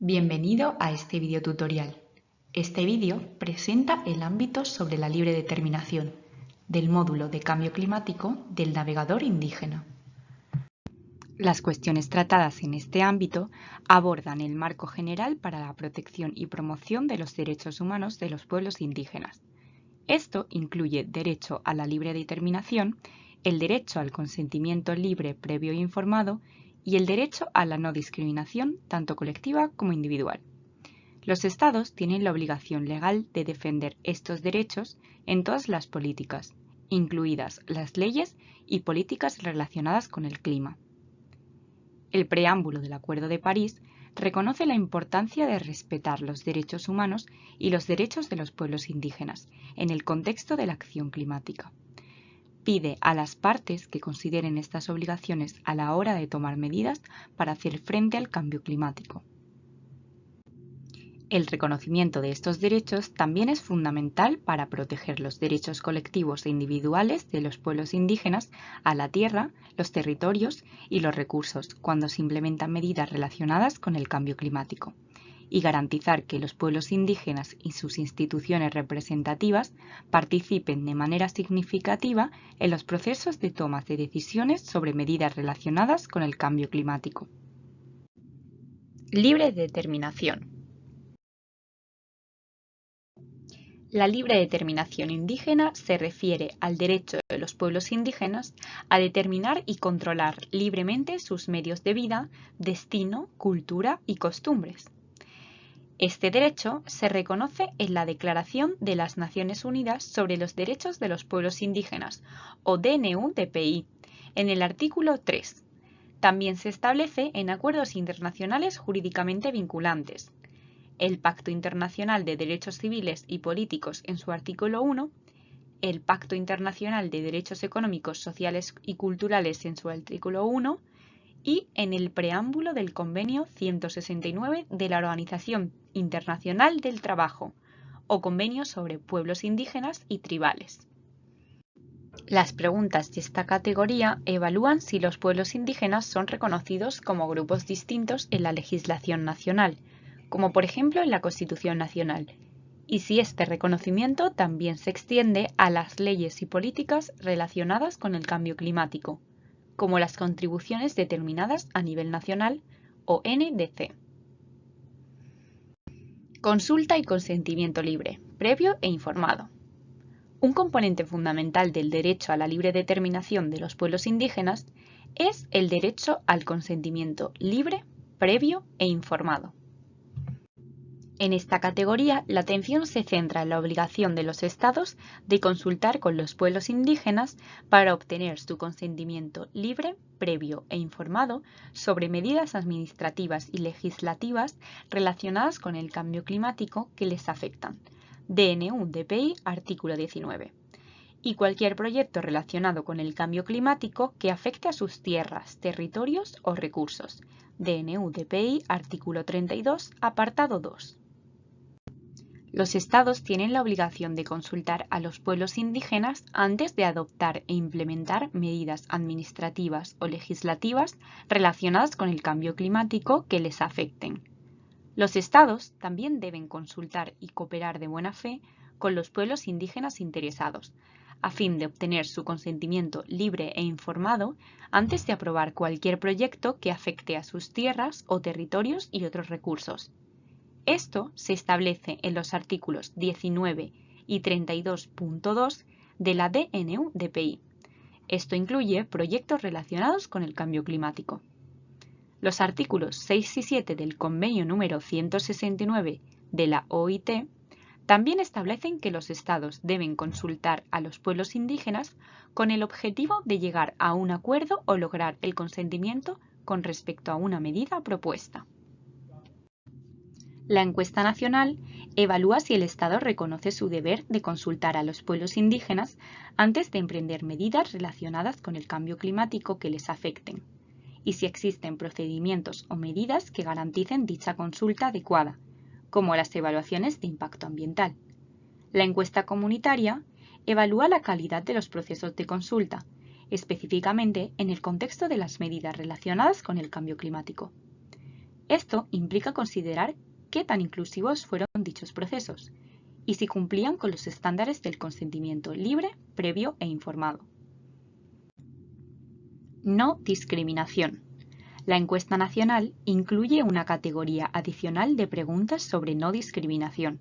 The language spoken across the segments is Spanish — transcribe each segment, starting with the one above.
Bienvenido a este videotutorial. Este vídeo presenta el ámbito sobre la libre determinación del módulo de cambio climático del navegador indígena. Las cuestiones tratadas en este ámbito abordan el marco general para la protección y promoción de los derechos humanos de los pueblos indígenas. Esto incluye derecho a la libre determinación, el derecho al consentimiento libre, previo e informado y el derecho a la no discriminación, tanto colectiva como individual. Los Estados tienen la obligación legal de defender estos derechos en todas las políticas, incluidas las leyes y políticas relacionadas con el clima. El preámbulo del Acuerdo de París reconoce la importancia de respetar los derechos humanos y los derechos de los pueblos indígenas en el contexto de la acción climática. Pide a las partes que consideren estas obligaciones a la hora de tomar medidas para hacer frente al cambio climático. El reconocimiento de estos derechos también es fundamental para proteger los derechos colectivos e individuales de los pueblos indígenas a la tierra, los territorios y los recursos cuando se implementan medidas relacionadas con el cambio climático, y garantizar que los pueblos indígenas y sus instituciones representativas participen de manera significativa en los procesos de toma de decisiones sobre medidas relacionadas con el cambio climático. Libre determinación. La libre determinación indígena se refiere al derecho de los pueblos indígenas a determinar y controlar libremente sus medios de vida, destino, cultura y costumbres. Este derecho se reconoce en la Declaración de las Naciones Unidas sobre los Derechos de los Pueblos Indígenas, o DNU-DPI, en el artículo 3. También se establece en acuerdos internacionales jurídicamente vinculantes. El Pacto Internacional de Derechos Civiles y Políticos en su artículo 1, el Pacto Internacional de Derechos Económicos, Sociales y Culturales en su artículo 1 y en el preámbulo del Convenio 169 de la Organización Internacional del Trabajo, o Convenio sobre Pueblos Indígenas y Tribales. Las preguntas de esta categoría evalúan si los pueblos indígenas son reconocidos como grupos distintos en la legislación nacional, como por ejemplo en la Constitución Nacional, y si este reconocimiento también se extiende a las leyes y políticas relacionadas con el cambio climático, como las contribuciones determinadas a nivel nacional o NDC. Consulta y consentimiento libre, previo e informado. Un componente fundamental del derecho a la libre determinación de los pueblos indígenas es el derecho al consentimiento libre, previo e informado. En esta categoría, la atención se centra en la obligación de los Estados de consultar con los pueblos indígenas para obtener su consentimiento libre, previo e informado sobre medidas administrativas y legislativas relacionadas con el cambio climático que les afectan. DNU-DPI, artículo 19. Y cualquier proyecto relacionado con el cambio climático que afecte a sus tierras, territorios o recursos. DNU-DPI, artículo 32, apartado 2. Los Estados tienen la obligación de consultar a los pueblos indígenas antes de adoptar e implementar medidas administrativas o legislativas relacionadas con el cambio climático que les afecten. Los Estados también deben consultar y cooperar de buena fe con los pueblos indígenas interesados, a fin de obtener su consentimiento libre e informado antes de aprobar cualquier proyecto que afecte a sus tierras o territorios y otros recursos. Esto se establece en los artículos 19 y 32.2 de la DNU-DPI. Esto incluye proyectos relacionados con el cambio climático. Los artículos 6 y 7 del Convenio número 169 de la OIT también establecen que los Estados deben consultar a los pueblos indígenas con el objetivo de llegar a un acuerdo o lograr el consentimiento con respecto a una medida propuesta. La encuesta nacional evalúa si el Estado reconoce su deber de consultar a los pueblos indígenas antes de emprender medidas relacionadas con el cambio climático que les afecten, y si existen procedimientos o medidas que garanticen dicha consulta adecuada, como las evaluaciones de impacto ambiental. La encuesta comunitaria evalúa la calidad de los procesos de consulta, específicamente en el contexto de las medidas relacionadas con el cambio climático. Esto implica considerar qué tan inclusivos fueron dichos procesos y si cumplían con los estándares del consentimiento libre, previo e informado. No discriminación. La encuesta nacional incluye una categoría adicional de preguntas sobre no discriminación.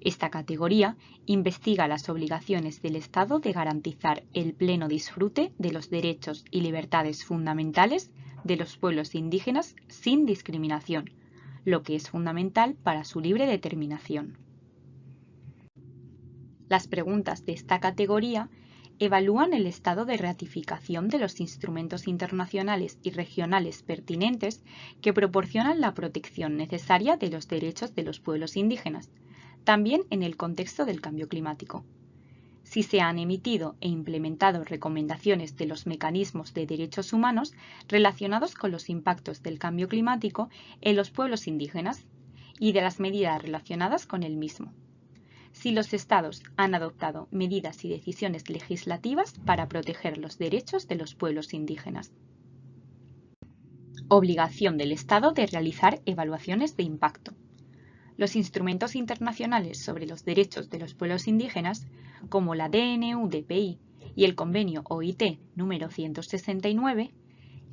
Esta categoría investiga las obligaciones del Estado de garantizar el pleno disfrute de los derechos y libertades fundamentales de los pueblos indígenas sin discriminación, lo que es fundamental para su libre determinación. Las preguntas de esta categoría evalúan el estado de ratificación de los instrumentos internacionales y regionales pertinentes que proporcionan la protección necesaria de los derechos de los pueblos indígenas, también en el contexto del cambio climático. Si se han emitido e implementado recomendaciones de los mecanismos de derechos humanos relacionados con los impactos del cambio climático en los pueblos indígenas y de las medidas relacionadas con el mismo. Si los Estados han adoptado medidas y decisiones legislativas para proteger los derechos de los pueblos indígenas. Obligación del Estado de realizar evaluaciones de impacto. Los instrumentos internacionales sobre los derechos de los pueblos indígenas, como la DNU-DPI y el convenio OIT número 169,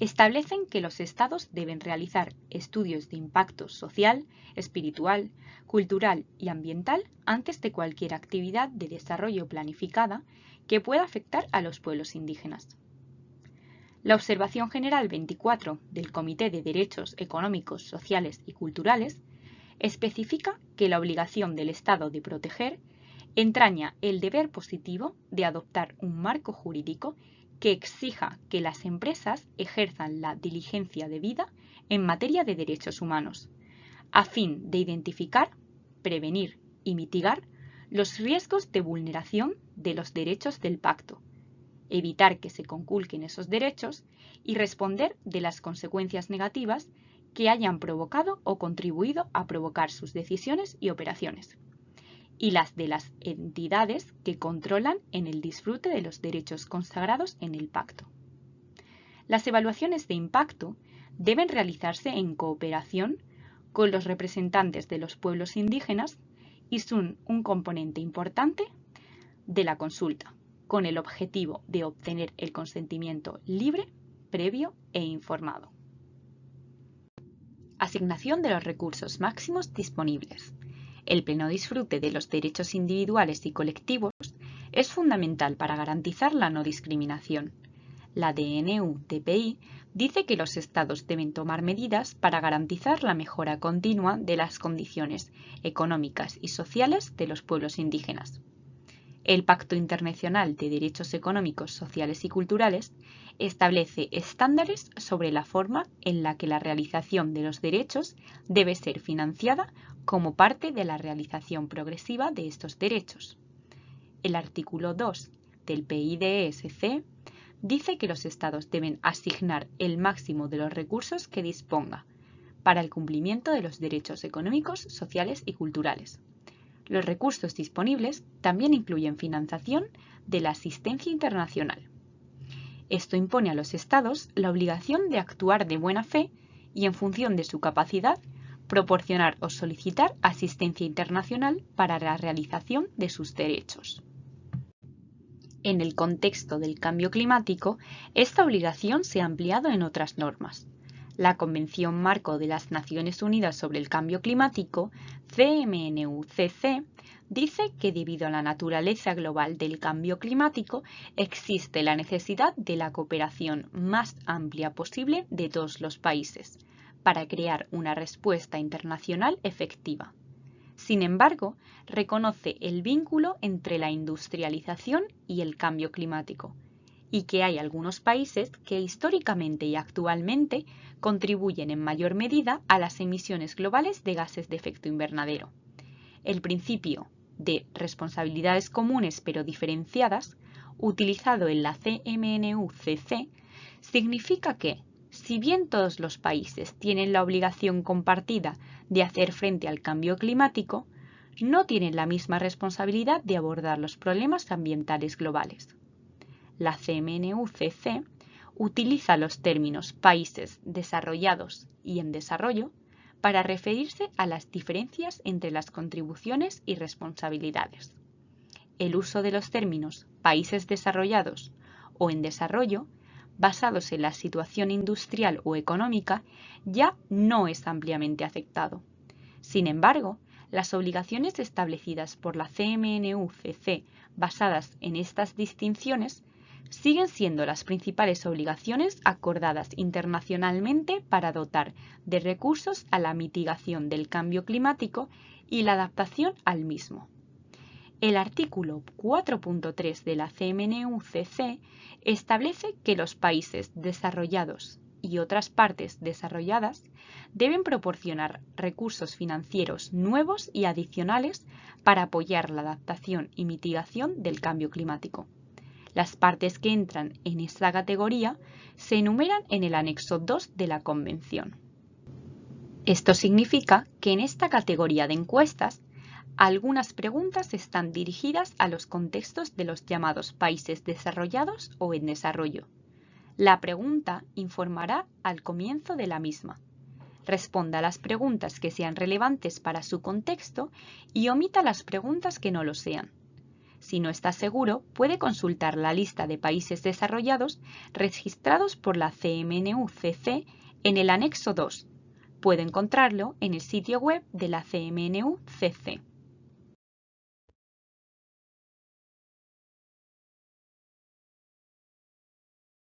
establecen que los Estados deben realizar estudios de impacto social, espiritual, cultural y ambiental antes de cualquier actividad de desarrollo planificada que pueda afectar a los pueblos indígenas. La Observación General 24 del Comité de Derechos Económicos, Sociales y Culturales especifica que la obligación del Estado de proteger entraña el deber positivo de adoptar un marco jurídico que exija que las empresas ejerzan la diligencia debida en materia de derechos humanos, a fin de identificar, prevenir y mitigar los riesgos de vulneración de los derechos del pacto, evitar que se conculquen esos derechos y responder de las consecuencias negativas que hayan provocado o contribuido a provocar sus decisiones y operaciones, y las de las entidades que controlan en el disfrute de los derechos consagrados en el pacto. Las evaluaciones de impacto deben realizarse en cooperación con los representantes de los pueblos indígenas y son un componente importante de la consulta, con el objetivo de obtener el consentimiento libre, previo e informado. Asignación de los recursos máximos disponibles. El pleno disfrute de los derechos individuales y colectivos es fundamental para garantizar la no discriminación. La DNU-DPI dice que los Estados deben tomar medidas para garantizar la mejora continua de las condiciones económicas y sociales de los pueblos indígenas. El Pacto Internacional de Derechos Económicos, Sociales y Culturales establece estándares sobre la forma en la que la realización de los derechos debe ser financiada como parte de la realización progresiva de estos derechos. El artículo 2 del PIDESC dice que los Estados deben asignar el máximo de los recursos que disponga para el cumplimiento de los derechos económicos, sociales y culturales. Los recursos disponibles también incluyen financiación de la asistencia internacional. Esto impone a los Estados la obligación de actuar de buena fe y, en función de su capacidad, proporcionar o solicitar asistencia internacional para la realización de sus derechos. En el contexto del cambio climático, esta obligación se ha ampliado en otras normas. La Convención Marco de las Naciones Unidas sobre el Cambio Climático, CMNUCC, dice que debido a la naturaleza global del cambio climático, existe la necesidad de la cooperación más amplia posible de todos los países para crear una respuesta internacional efectiva. Sin embargo, reconoce el vínculo entre la industrialización y el cambio climático, y que hay algunos países que históricamente y actualmente contribuyen en mayor medida a las emisiones globales de gases de efecto invernadero. El principio de responsabilidades comunes pero diferenciadas, utilizado en la CMNUCC, significa que, si bien todos los países tienen la obligación compartida de hacer frente al cambio climático, no tienen la misma responsabilidad de abordar los problemas ambientales globales. La CMNUCC utiliza los términos países desarrollados y en desarrollo para referirse a las diferencias entre las contribuciones y responsabilidades. El uso de los términos países desarrollados o en desarrollo, basados en la situación industrial o económica, ya no es ampliamente aceptado. Sin embargo, las obligaciones establecidas por la CMNU-CC basadas en estas distinciones siguen siendo las principales obligaciones acordadas internacionalmente para dotar de recursos a la mitigación del cambio climático y la adaptación al mismo. El artículo 4.3 de la CMNU-CC establece que los países desarrollados y otras partes desarrolladas deben proporcionar recursos financieros nuevos y adicionales para apoyar la adaptación y mitigación del cambio climático. Las partes que entran en esta categoría se enumeran en el anexo 2 de la Convención. Esto significa que en esta categoría de encuestas, algunas preguntas están dirigidas a los contextos de los llamados países desarrollados o en desarrollo. La pregunta informará al comienzo de la misma. Responda a las preguntas que sean relevantes para su contexto y omita las preguntas que no lo sean. Si no está seguro, puede consultar la lista de países desarrollados registrados por la CMNU-CC en el anexo 2. Puede encontrarlo en el sitio web de la CMNU-CC.